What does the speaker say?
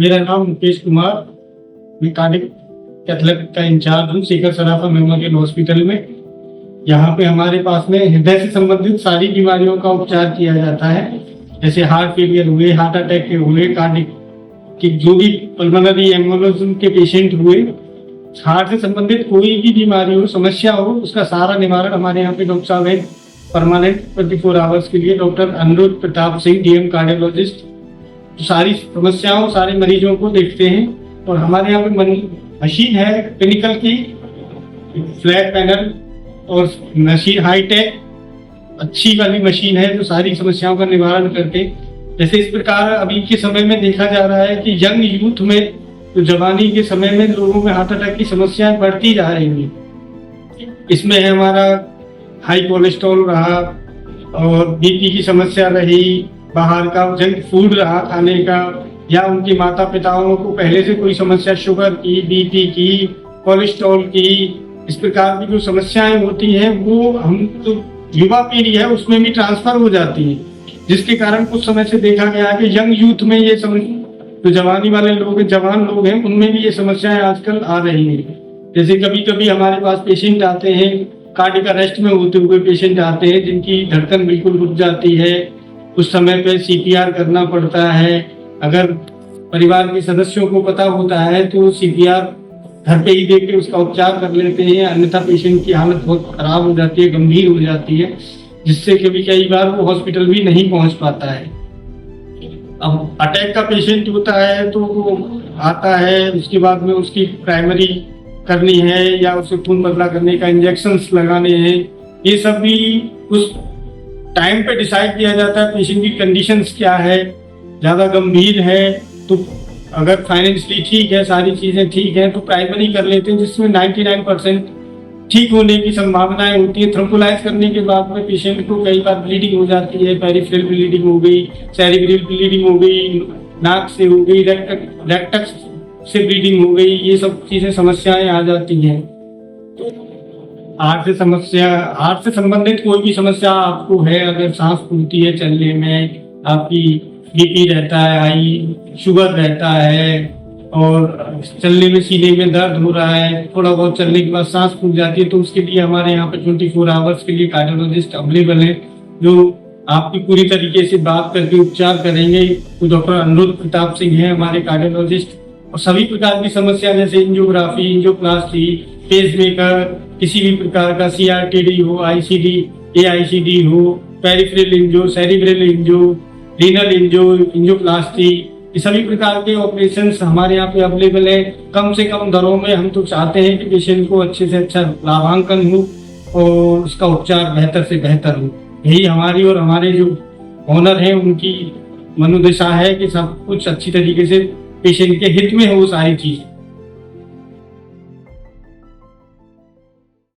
मेरा नाम मुकेश कुमार, मैं कार्डियक कैथलैब का इंचार्ज हूँ शेखर सराफा मेमोरियल हॉस्पिटल में। यहाँ पे हमारे पास में हृदय से संबंधित सारी बीमारियों का उपचार किया जाता है, जैसे हार्ट फेलियर हुए, हार्ट अटैक के हुए, कार्डियक की जो भी पल्मोनरी एम्बोलिज्म के पेशेंट हुए, हार्ट से संबंधित कोई भी बीमारी हो, समस्या हो, उसका सारा निवारण हमारे यहाँ पे डॉक्टर साहब है परमानेंट 24 आवर्स के लिए। Doctor Anuruddh Pratap Singh DM cardiologist सारी समस्याओं, सारे मरीजों को देखते हैं। और हमारे यहाँ पे मशीन है क्लिनिकल की, फ्लैट पैनल और मशीन हाईटेक अच्छी वाली मशीन है जो सारी समस्याओं का निवारण करके, जैसे इस प्रकार अभी के समय में देखा जा रहा है कि यंग यूथ में, तो जवानी के समय में लोगों में हार्ट अटैक की समस्याएं बढ़ती जा रही हैं। इसमें है हमारा हाई कोलेस्ट्रॉल रहा और बीपी की समस्या रही, बाहर का जंक फूड रहा खाने का, या उनके माता पिताओं को पहले से कोई समस्या शुगर की, बीपी की, कोलेस्ट्रॉल की, इस प्रकार की जो समस्याएं होती हैं वो हम तो युवा पीढ़ी है उसमें भी ट्रांसफर हो जाती है, जिसके कारण कुछ समय से देखा गया कि यंग यूथ में ये जो जवानी वाले लोग, जवान लोग हैं, उनमें भी ये समस्याएं आजकल आ रही हैं। जैसे कभी कभी हमारे पास पेशेंट आते हैं, कार्डियक अरेस्ट में होते हुए पेशेंट आते हैं जिनकी धड़कन बिल्कुल रुक जाती है, उस समय पे सीपीआर करना पड़ता है। अगर परिवार के सदस्यों को पता होता है तो सीपीआर घर पे ही देख के उसका उपचार कर लेते हैं, अन्यथा पेशेंट की हालत बहुत खराब हो जाती है, गंभीर हो जाती है, जिससे कई बार वो हॉस्पिटल भी नहीं पहुंच पाता है। अब अटैक का पेशेंट होता है तो वो आता है, उसके बाद में उसकी प्राइमरी करनी है या उसे खून बदला करने का इंजेक्शंस लगाने हैं, ये सब भी उस टाइम पे डिसाइड किया जाता है। पेशेंट की कंडीशंस क्या है, ज़्यादा गंभीर है तो अगर फाइनेंशियली ठीक है, सारी चीज़ें ठीक है तो प्राइमरी कर लेते हैं, जिसमें 99% ठीक होने की संभावनाएं होती है। थ्रोम्बोलाइज करने के बाद में पेशेंट को कई बार ब्लीडिंग हो जाती है, पेरिफेरल ब्लीडिंग हो गई, सेरिब्रल ब्लीडिंग हो गई, नाक से हो गई, रेक्टस से ब्लीडिंग हो गई, ये सब चीज़ें समस्याएं आ जाती हैं। हार्ट से संबंधित कोई भी समस्या आपको है, अगर सांस फूलती है चलने में, आपकी बीपी रहता है हाई, शुगर रहता है और चलने में सीने में दर्द हो रहा है, थोड़ा बहुत चलने के बाद सांस फूल जाती है, तो उसके लिए हमारे यहाँ पे 24 आवर्स के लिए कार्डियोलॉजिस्ट अवेलेबल है जो आपकी पूरी तरीके से बात करके उपचार करेंगे। तो डॉक्टर अनुरुद्ध प्रताप सिंह है हमारे कार्डियोलॉजिस्ट। और सभी प्रकार की समस्या जैसे एंजियोग्राफी, एंजियोप्लास्टी, पेसमेकर, किसी भी प्रकार का CRTD हो, ICD, AICD हो, peripheral angio, cerebral angio, renal angio, angioplasty, ये सभी प्रकार के ऑपरेशंस हमारे यहाँ पे अवेलेबल है कम से कम दरों में। हम तो चाहते हैं कि पेशेंट को अच्छे से अच्छा लाभांकन हो और उसका उपचार बेहतर से बेहतर हो। यही हमारी और हमारे जो ऑनर हैं उनकी मनोदशा है कि सब कुछ अच्छी तरीके से पेशेंट के हित में हो सारी चीज़।